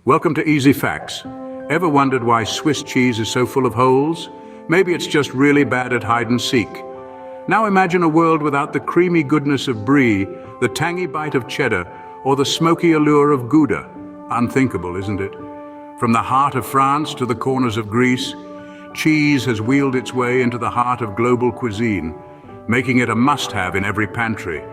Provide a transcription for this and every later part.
Welcome to Easy Facts. Ever wondered why Swiss cheese is so full of holes? Maybe it's just really bad at hide and seek. Now imagine a world without the creamy goodness of brie, the tangy bite of cheddar, or the smoky allure of Gouda. Unthinkable, isn't it? From the heart of France to the corners of Greece, cheese has wheeled its way into the heart of global cuisine, making it a must-have in every pantry.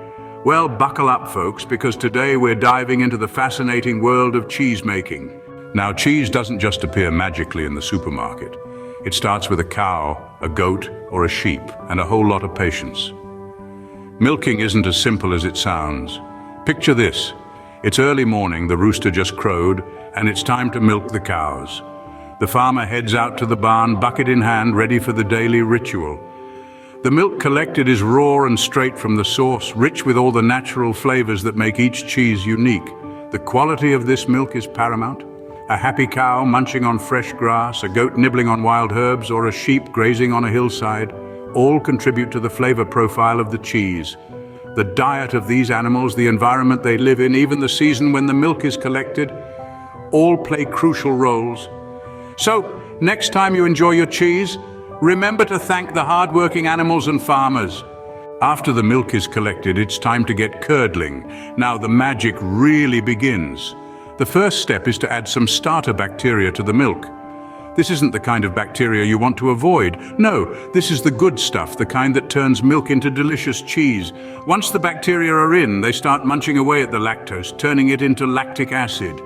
Well, buckle up, folks, because today we're diving into the fascinating world of cheese making. Now, cheese doesn't just appear magically in the supermarket. It starts with a cow, a goat, or a sheep, and a whole lot of patience. Milking isn't as simple as it sounds. Picture this. It's early morning, the rooster just crowed, and it's time to milk the cows. The farmer heads out to the barn, bucket in hand, ready for the daily ritual. The milk collected is raw and straight from the source, rich with all the natural flavors that make each cheese unique. The quality of this milk is paramount. A happy cow munching on fresh grass, a goat nibbling on wild herbs, or a sheep grazing on a hillside, all contribute to the flavor profile of the cheese. The diet of these animals, the environment they live in, even the season when the milk is collected, all play crucial roles. So, next time you enjoy your cheese, remember to thank the hard-working animals and farmers. After the milk is collected, it's time to get curdling. Now the magic really begins. The first step is to add some starter bacteria to the milk. This isn't the kind of bacteria you want to avoid. No, this is the good stuff, the kind that turns milk into delicious cheese. Once the bacteria are in, they start munching away at the lactose, turning it into lactic acid.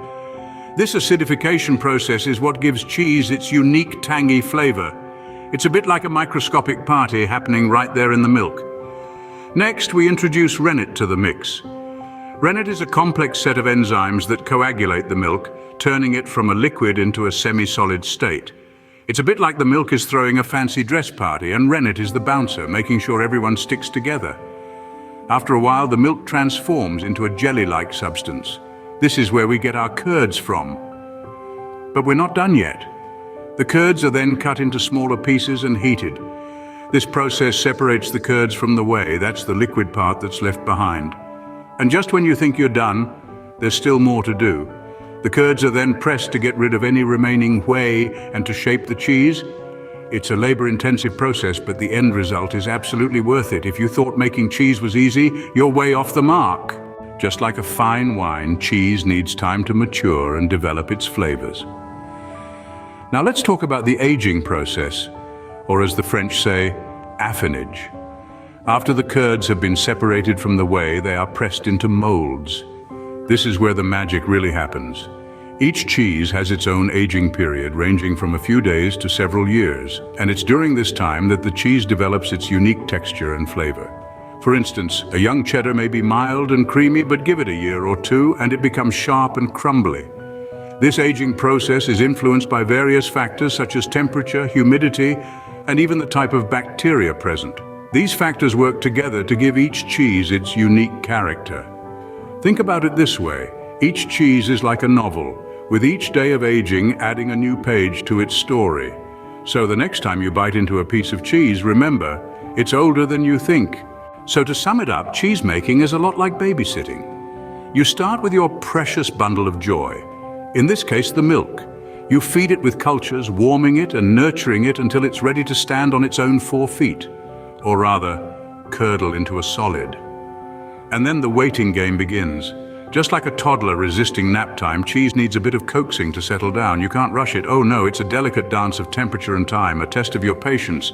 This acidification process is what gives cheese its unique tangy flavor. It's a bit like a microscopic party happening right there in the milk. Next, we introduce rennet to the mix. Rennet is a complex set of enzymes that coagulate the milk, turning it from a liquid into a semi-solid state. It's a bit like the milk is throwing a fancy dress party, and rennet is the bouncer, making sure everyone sticks together. After a while, the milk transforms into a jelly-like substance. This is where we get our curds from. But we're not done yet. The curds are then cut into smaller pieces and heated. This process separates the curds from the whey, that's the liquid part that's left behind. And just when you think you're done, there's still more to do. The curds are then pressed to get rid of any remaining whey and to shape the cheese. It's a labor-intensive process, but the end result is absolutely worth it. If you thought making cheese was easy, you're way off the mark. Just like a fine wine, cheese needs time to mature and develop its flavors. Now let's talk about the aging process, or as the French say, affinage. After the curds have been separated from the whey, they are pressed into molds. This is where the magic really happens. Each cheese has its own aging period, ranging from a few days to several years, and it's during this time that the cheese develops its unique texture and flavor. For instance, a young cheddar may be mild and creamy, but give it a year or two and it becomes sharp and crumbly. This aging process is influenced by various factors such as temperature, humidity, and even the type of bacteria present. These factors work together to give each cheese its unique character. Think about it this way. Each cheese is like a novel, with each day of aging adding a new page to its story. So the next time you bite into a piece of cheese, remember, it's older than you think. So to sum it up, cheese making is a lot like babysitting. You start with your precious bundle of joy. In this case, the milk. You feed it with cultures, warming it and nurturing it until it's ready to stand on its own 4 feet. Or rather, curdle into a solid. And then the waiting game begins. Just like a toddler resisting nap time, cheese needs a bit of coaxing to settle down. You can't rush it. Oh no, it's a delicate dance of temperature and time, a test of your patience.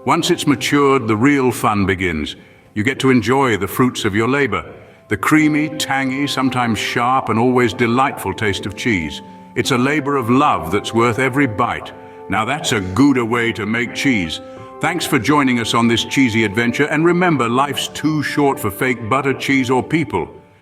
Once it's matured, the real fun begins. You get to enjoy the fruits of your labor. The creamy, tangy, sometimes sharp and always delightful taste of cheese. It's a labor of love that's worth every bite. Now that's a Gouda way to make cheese. Thanks for joining us on this cheesy adventure, and remember, life's too short for fake butter, cheese, or people.